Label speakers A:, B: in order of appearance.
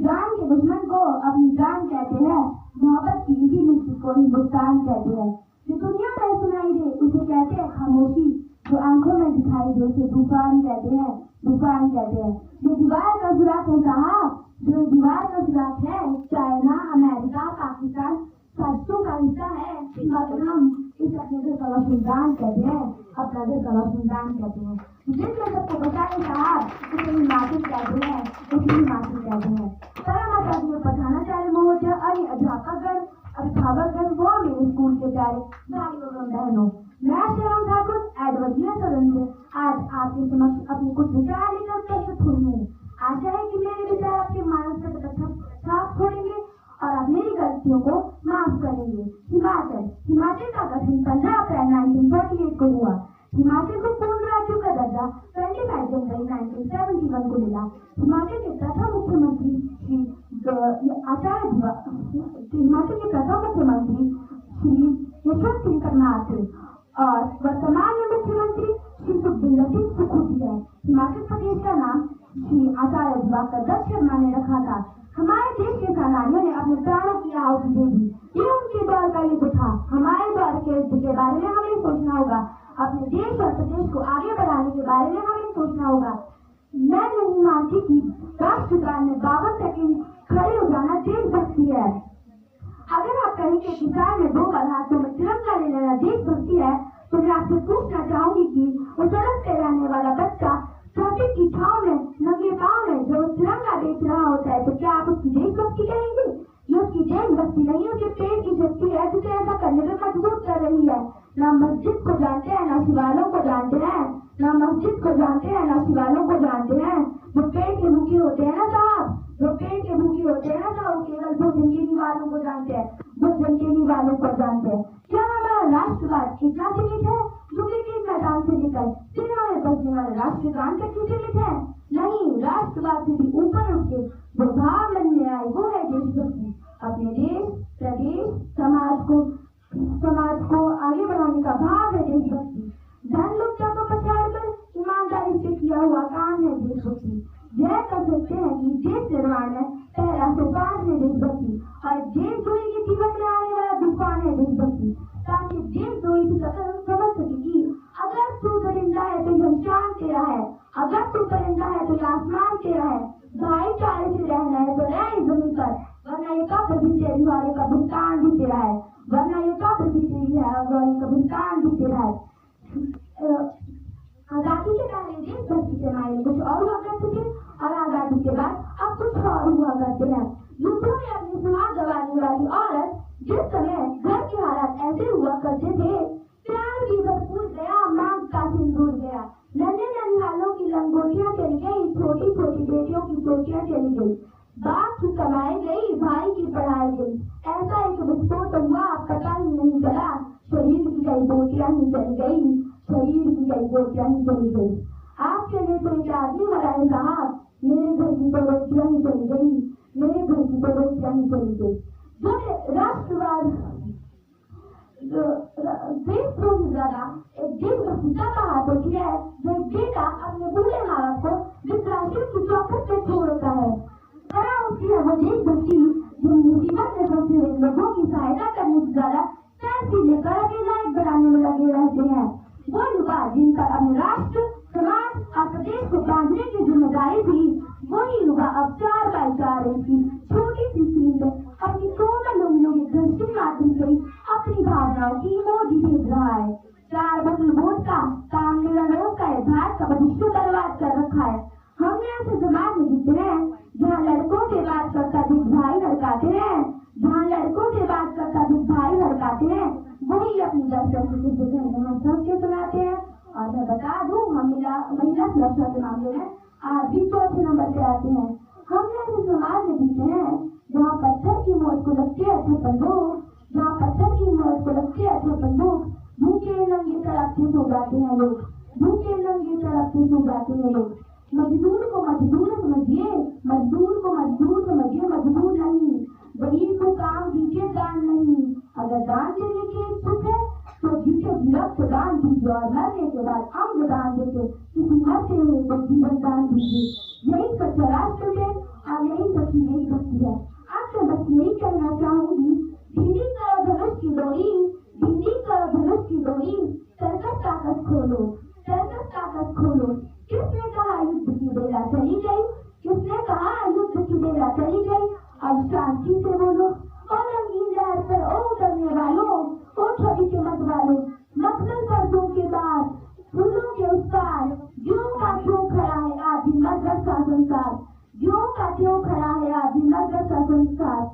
A: जान के दुश्मन को अपनी जान कहते हैं, मोहब्बत की इसी मिट्टी को हिंदुस्तान कहते हैं। जो दुनिया में सुनाई दे उसे कहते हैं खामोशी, जो आंखों में दिखाई दे उसे तूफान कहते हैं, तूफान कहते हैं। जो दीवार का सुराख है साहब, जो दीवार का सुराख है, चाइना, अमेरिका, पाकिस्तान साजिशों का हिस्सा है, मगर हम इसे अपने घर का रोशनदान कहते हैं, अपना घर का रोशनदान कहते हैं। जिसमें सबको बचाए साहब उसे हिमाचल कहते हैं, उसे हिमाचल कहते हैं। सलाम प्रधानाचार्य महोदय, अन्य अध्यापकगण, अभिभावकगण व मेरे स्कूल के प्यारे भाइयों एवं बहनों, मैं श्रीराम ठाकुर एडवर्डिया सदन से आज आपके समक्ष अपने कुछ विचार लेकर प्रस्तुत हुई हूँ। आशा है कि मेरे विचार आपके मानस पर छाप छोड़ेंगे और आप मेरी गलतियों को माफ करेंगे। हिमाचल का गठन 15 अप्रैल 1948 को हुआ। हिमाचल को पूर्ण राज्य का दर्जा 25 जनवरी 1971 को मिला। हिमाचल के प्रथम मुख्यमंत्री श्री यशवंत सिंह करनाल थे और वर्तमान में मुख्यमंत्री श्री सुखविंदर सिंह सुखू है। हिमाचल प्रदेश का नाम श्री आचार्य दिवाकर दत्त शर्मा ने रखा था। हमारे देश के सेनानियों ने अपने प्राणों की आहुति दे दी। ये उनके दौर का युद्ध था। हमारे दौर के युद्ध के बारे में हमें सोचना होगा। अपने देश और प्रदेश को आगे बढ़ाने के बारे में हमें सोचना होगा। मैं नहीं मानती कि राष्ट्रगान में 52 सेकंड खड़े हो जाना देशभक्ति है। अगर आप कहें कि किसान में 2 बार हाथों में तिरंगा ले लेना देशभक्ति है, तो मैं आपसे पूछना चाहूंगी कि वो सड़क पे रहने वाला बच्चा ट्रैफिक की छाव में नंगे पांव में जो तिरंगा बेच रहा होता है, तो क्या आप उसकी देशभक्ति कहेंगे? ये उसकी देशभक्ति नहीं, उसके पेट की शक्ति है जिसे ऐसा करने में मजबूर कर रही है। ना मस्जिद को जानते हैं, ना शिवालयों को जानते हैं, ना मस्जिद को जानते हैं, ना शिवालयों को जानते हैं। जो पेट के भूखे होते हैं ना साहब, जो पेट के भूखे होते हैं ना साहब, केवल भोजन के वालों को जानते हैं, भोजन के वालों को जानते हैं। क्या हमारा राष्ट्रवाद इतना सीमित है जो क्रिकेट मैदान से लेकर सिनेमा में बजने वाले राष्ट्रगान तक ही सीमित है? नहीं, राष्ट्रवाद से भी ऊपर उठ के जो भाव लगने आए वो है देशभक्ति। अपने देश, प्रदेश, समाज को आगे बढ़ाने का भाव है देशभक्ति। धन लुप्ता को पछाड़ कर ईमानदारी से किया हुआ काम है देशभक्ति। यह कर सकते हैं कि देश निर्माण में पहला सोपान है देशभक्ति और देशद्रोही के जीवन में आने वाला तूफान है देशभक्ति, ताकि देशद्रोही भी समझ सके कि अगर तू दरिंदा है तो यह चांद तेरा है, अगर तू परिंदा है तो यह आसमान तेरा है। भाईचारे से रहना है तो रह इस जमीन पर, वरना ये कब्र भी तेरी वाले का भुगतान भी तेरा है, वरना ये कब्र भी तेरी है और वाले का भुगतान भी तेरा है। आजादी के पहले देशभक्ति के मायने कुछ और हुआ करते थे और आजादी के बाद अब कुछ और हुआ करते हैं। युद्धों में अपनी सुहाग गंवाने वाली औरत जिस समय घर के हालात ऐसे हुआ करते थे, प्यार की भरपूर गया, मांग का सिंदूर गया, नन्हे ननिहालों की लंगोटियां चली गई, छोटी छोटी बेटियों की चोटियां चली गई, बाप की कमाई गई, भाई की पढ़ाई गई। ऐसा एक विस्फोट हुआ, पता ही नहीं चला, शरीर की कई बोटियां ही चली गई, शरीर की कई बोटियां ही चली गई। आपके लिए तो एक आदमी मरा है साहब, मेरे घर की तो रोटियां ही चली गई, मेरे घर की तो रोटियां ही चली गई। जो राष्ट्रवाद देशद्रोही ज्यादा एक देशभक्ति का बात होती है जो एक बेटा अपने बूढ़े माँ बाप को विश्राम की चौखट में छोड़ता है। बड़ा होती है वो देशभक्ति जो मुसीबत में फंसे हुए लोगों की सहायता करने से ज्यादा पैसे लेकर अपने लायक बनाने में लगे रहते हैं। वो युवा जिनका अपने राष्ट्र, समाज और प्रदेश को बांधने की जिम्मेदारी थी, वही युवा अब 4x4 की छोटी सी स्क्रीन पे अपनी कोमल उंगलियों के घंटे माध्यम से अपनी भावनाओं की इमोजी भेज रहा है। 4 बोतल वोट का काम मेरा लोग का भारत का भविष्य बर्बाद कर रखा है। हमने ऐसे समाज में जीते हैं जहाँ लड़कों से बात करता दिख भाई लड़काते हैं, जहाँ लड़कों से बात करता दिख भाई लड़काते हैं, वही अपनी दर्शक के सुनाते हैं। और मैं बता दूं, हम महिला सुरक्षा के मामले में आज भी 4थे नंबर पे आते हैं। हमने ऐसे समाज में जीते हैं जहाँ पत्थर की मौत को लगती है अच्छा बंदूक, जहाँ पत्थर की मौत को लगती है अच्छा बंदूक, भूखे नंगे सड़क पे सो जाते हैं लोग, भूखे नंगे सड़क पे सो जाते हैं लोग। मजदूर को मजदूर समझिए, मजदूर को मजदूर समझिए, मजदूर नहीं। गरीब को काम दीजिए, दान नहीं। अगर दान देने के इच्छुक है तो जीते जीवन को दान दीजिए और मरने के बाद अंग दान देके किसी मरते हुए को जीवन दान दीजिए। यही सच्चा राष्ट्र प्रेम और यही सच्ची ताकत खोलो। किसने कहा युद्ध की बेला चली गई? किसने कहा युद्ध की बेला चली गई? अब शांति से बोलो। और रंगीन लहर पर ओ डरने वालों, ओ छवि के मत वालों, मखमल पर्दों के बाद फूलों के उस पार ज्यों का क्यों खड़ा है आदि मदरसा संसार, ज्यों का क्यों खड़ा है आदि मदरसा संसार।